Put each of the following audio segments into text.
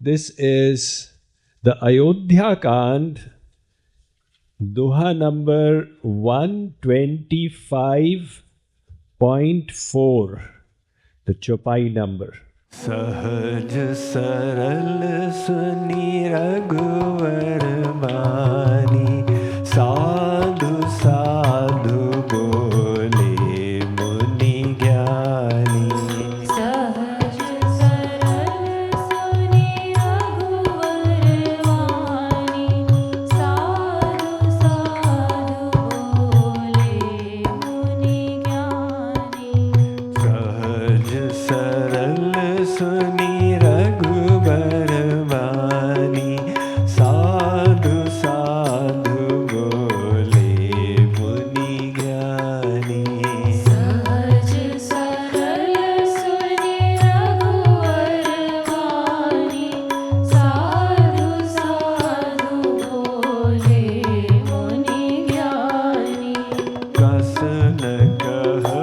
This is the Ayodhya Kand, Doha number 125.4, the Chopai number. Sahaj saral suni raghuvar bani, sadhu sadhu bole muni gyani. Sahaj saral suni raghuvar bani, sadhu sadhu bole muni gyani. Sahaj saral suni raghuvar bani, sadhu sadhu bole muni gyani. Sahaj saral suni raghuvar bani, sadhu sadhu bole muni gyani. कसन कहु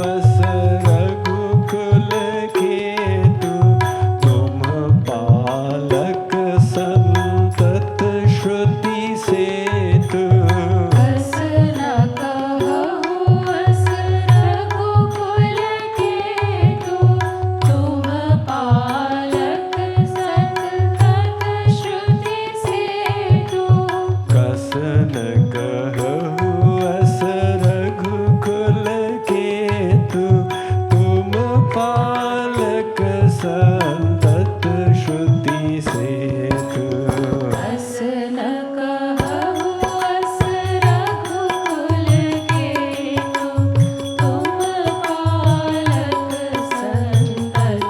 अस रघुकुल केतु, तुम पालक संतत श्रुति सेतु। कस न कहु अस रघुकुल केतु, तुम पालक संतत श्रुति सेतु। कसन कहु अस रघुकुल केतु, तुम पालक संतत श्रुति सेतु। कस न कहु अस रघुकुल केतु, तुम पालक संतत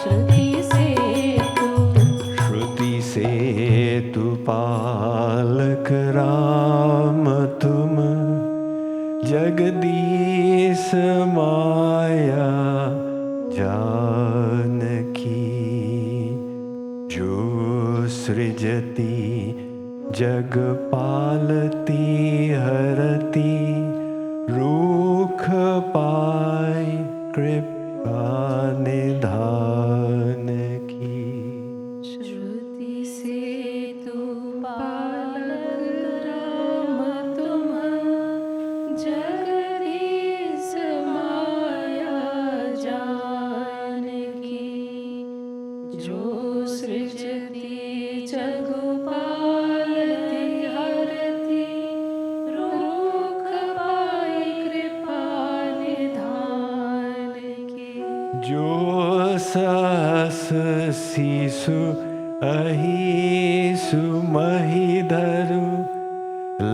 श्रुति सेतु। श्रुति सेतु पालक राम तुम, जगदीश माया जानकी। जो सृजति जग पालती हरती, रूख पाई कृपा निधान की। श्रुति सेतु पालक राम तुम, जगदीश माया जानकी। जो सृजति जग पालती हरती, रूख पाई कृपा निधान की। जो सहस शिशु अहिसु महिधरु,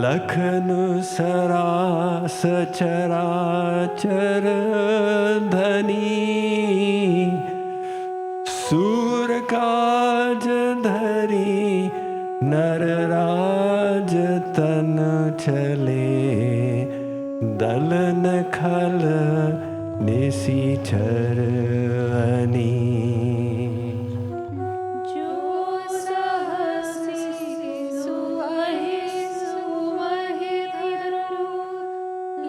लखनु सरास चराचर धनी। सूर काज धरी नर राज तन चले, दलन खल निशिचर अनी। जो सहसी सुअहिसु महिधरु,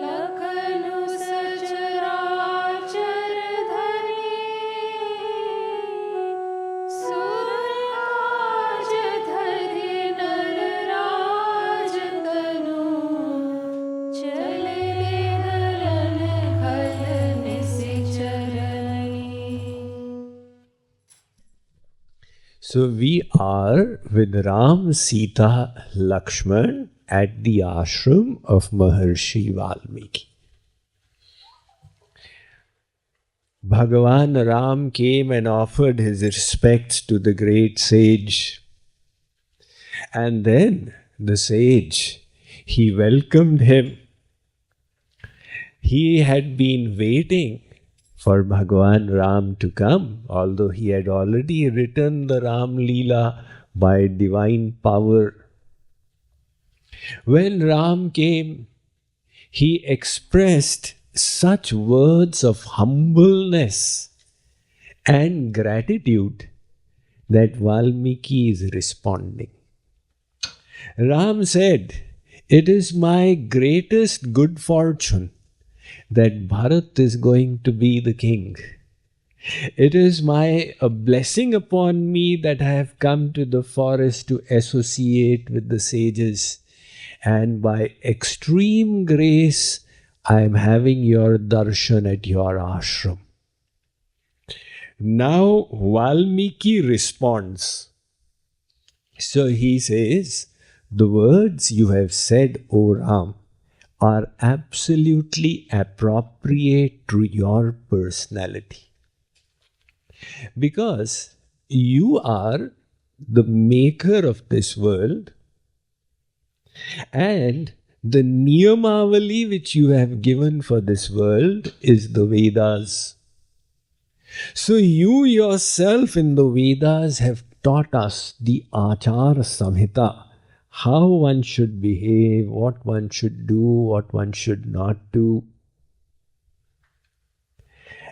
लखनु सचराचर धनी। सुरराज धरि नर राज तनु, चले दलन खल निशिचरनी। So we are with Ram, Sita, Lakshman at the ashram of Maharshi Valmiki. Bhagavan Ram came and offered his respects to the great sage. And then the sage, he welcomed him. He had been waiting for Bhagavan Ram to come, although he had already written the Ram Leela by divine power. When Ram came, he expressed such words of humbleness and gratitude that Valmiki is responding. Ram said, "It is my greatest good fortune that Bharat is going to be the king. It is a blessing upon me that I have come to the forest to associate with the sages. And by extreme grace, I am having your darshan at your ashram. Now Valmiki responds. So he says, the words you have said, O Ram, are absolutely appropriate to your personality. Because you are the maker of this world, and the niyamavali which you have given for this world is the Vedas. So you yourself in the Vedas have taught us the Achara Samhita, how one should behave, what one should do, what one should not do.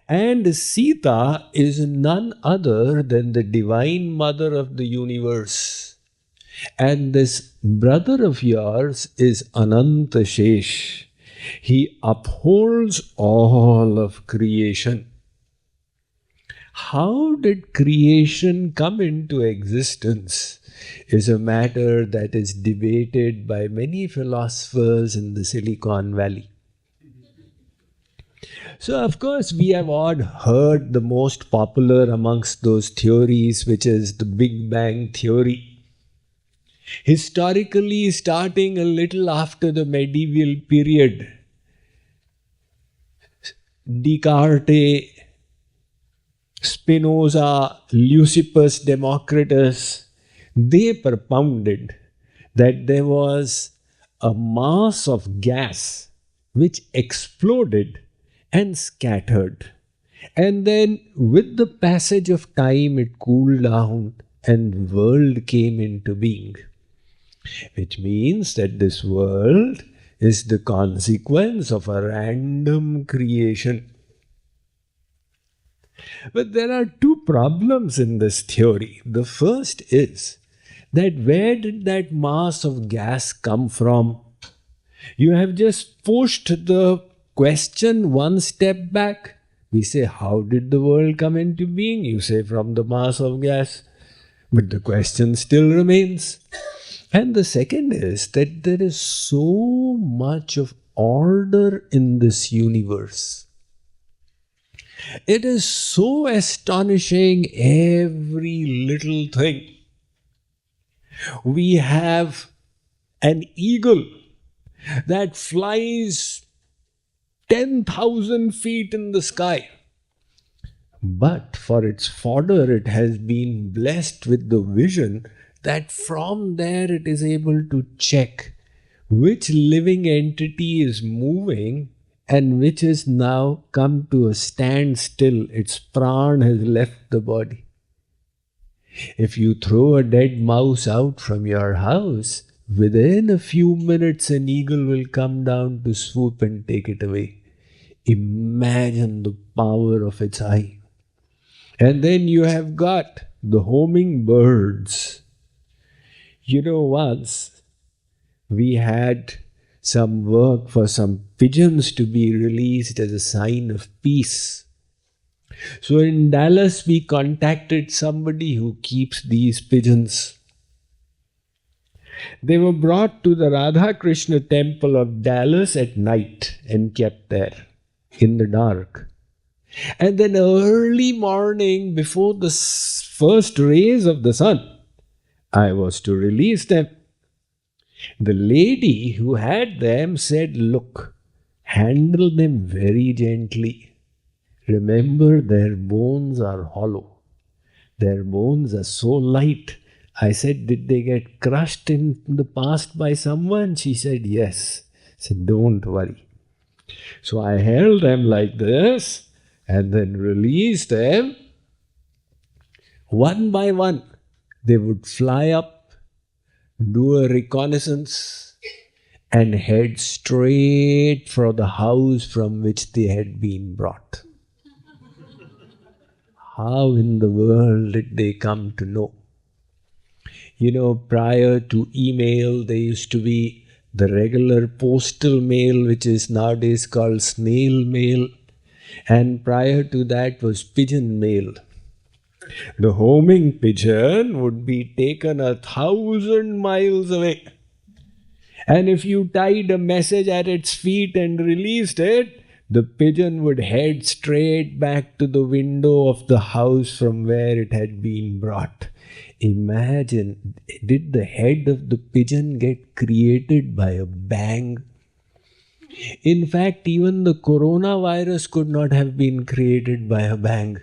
And Sita is none other than the divine mother of the universe. And this brother of yours is Ananta Shesh. He upholds all of creation. How did creation come into existence is a matter that is debated by many philosophers in the Silicon Valley. So, of course, we have all heard the most popular amongst those theories, which is the Big Bang theory. Historically, starting a little after the medieval period, Descartes, Spinoza, Leucippus, Democritus, they propounded that there was a mass of gas which exploded and scattered. And then with the passage of time, it cooled down and the world came into being. Which means that this world is the consequence of a random creation. But there are two problems in this theory. The first is that where did that mass of gas come from? You have just pushed the question one step back. We say, how did the world come into being? You say, from the mass of gas. But the question still remains. And the second is that there is so much of order in this universe. It is so astonishing, every little thing. We have an eagle that flies 10,000 feet in the sky. But for its fodder, it has been blessed with the vision that from there it is able to check which living entity is moving and which has now come to a standstill. Its pran has left the body. If you throw a dead mouse out from your house, within a few minutes an eagle will come down to swoop and take it away. Imagine the power of its eye. And then you have got the homing birds. You know, once we had some work for some pigeons to be released as a sign of peace. So in Dallas, we contacted somebody who keeps these pigeons. They were brought to the Radha Krishna temple of Dallas at night and kept there in the dark. And then early morning, before the first rays of the sun, I was to release them. The lady who had them said, look, handle them very gently. Remember, their bones are hollow. Their bones are so light. I said, did they get crushed in the past by someone? She said, yes. I said, don't worry. So I held them like this and then released them. One by one, they would fly up, do a reconnaissance, and head straight for the house from which they had been brought. How in the world did they come to know? You know, prior to email, there used to be the regular postal mail, which is nowadays called snail mail. And prior to that was pigeon mail. The homing pigeon would be taken 1,000 miles away. And if you tied a message at its feet and released it, the pigeon would head straight back to the window of the house from where it had been brought. Imagine, did the head of the pigeon get created by a bang? In fact, even the coronavirus could not have been created by a bang.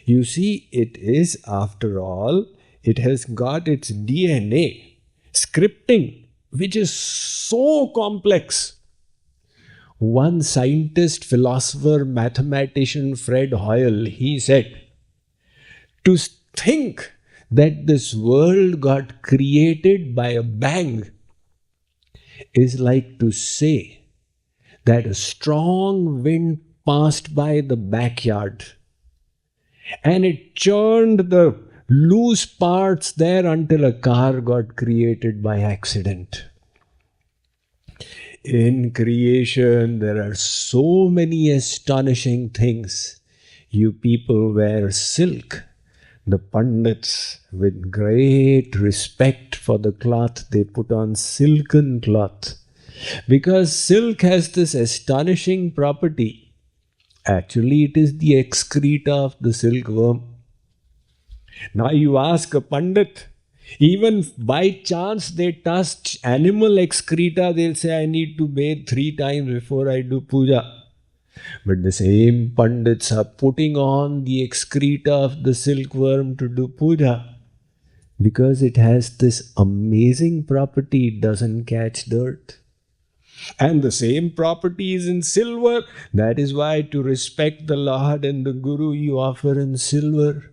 You see, it is, after all, it has got its DNA, scripting, which is so complex. One scientist, philosopher, mathematician, Fred Hoyle, he said, to think that this world got created by a bang is like to say that a strong wind passed by the backyard and it churned the loose parts there until a car got created by accident. In creation, there are so many astonishing things. You people wear silk. The Pandits, with great respect for the cloth, they put on silken cloth. Because silk has this astonishing property. Actually, it is the excreta of the silkworm. Now you ask a Pandit, even by chance they touch animal excreta, they'll say, I need to bathe 3 times before I do puja. But the same Pandits are putting on the excreta of the silkworm to do puja. Because it has this amazing property, it doesn't catch dirt. And the same property is in silver. That is why to respect the Lord and the Guru you offer in silver.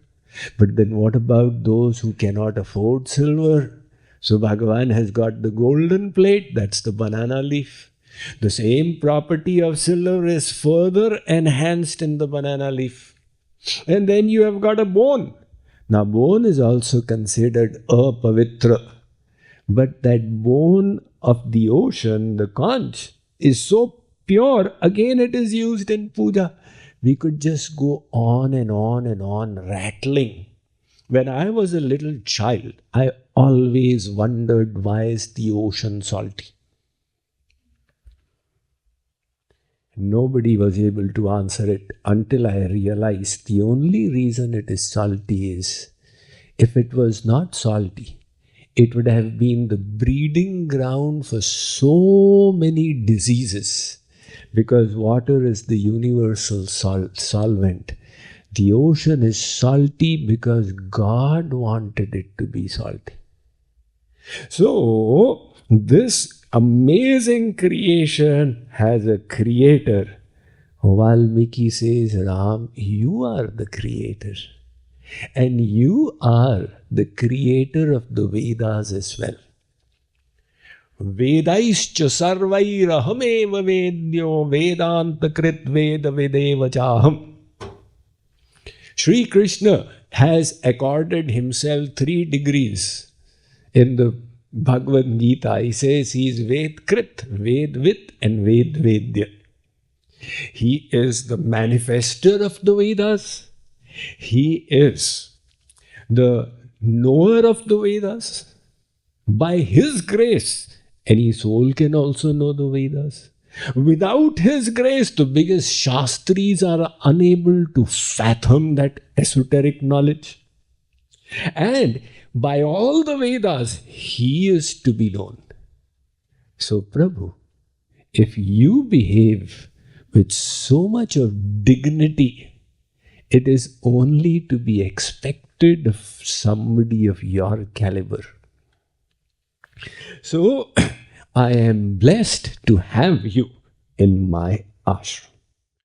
But then what about those who cannot afford silver? So Bhagavan has got the golden plate, that's the banana leaf. The same property of silver is further enhanced in the banana leaf. And then you have got a bone. Now bone is also considered apavitra. But that bone of the ocean, the conch, is so pure, again it is used in puja. We could just go on and on and on rattling. When I was a little child, I always wondered, why is the ocean salty? Nobody was able to answer it until I realized the only reason it is salty is, if it was not salty, it would have been the breeding ground for so many diseases. Because water is the universal solvent. The ocean is salty because God wanted it to be salty. So, this amazing creation has a creator. Valmiki says, Ram, you are the creator. And you are the creator of the Vedas as well. Vedaischa sarvairahameva vedyo vedanta krit veda vedeva chaham. Sri Krishna has accorded himself 3 degrees in the Bhagavad Gita. He says he is Vedkrit, Vedvit and Vedvedya. He is the manifester of the Vedas. He is the knower of the Vedas. By his grace, any soul can also know the Vedas. Without his grace, the biggest Shastris are unable to fathom that esoteric knowledge. And by all the Vedas, he is to be known. So, Prabhu, if you behave with so much of dignity, it is only to be expected of somebody of your caliber. So, I am blessed to have you in my ashram.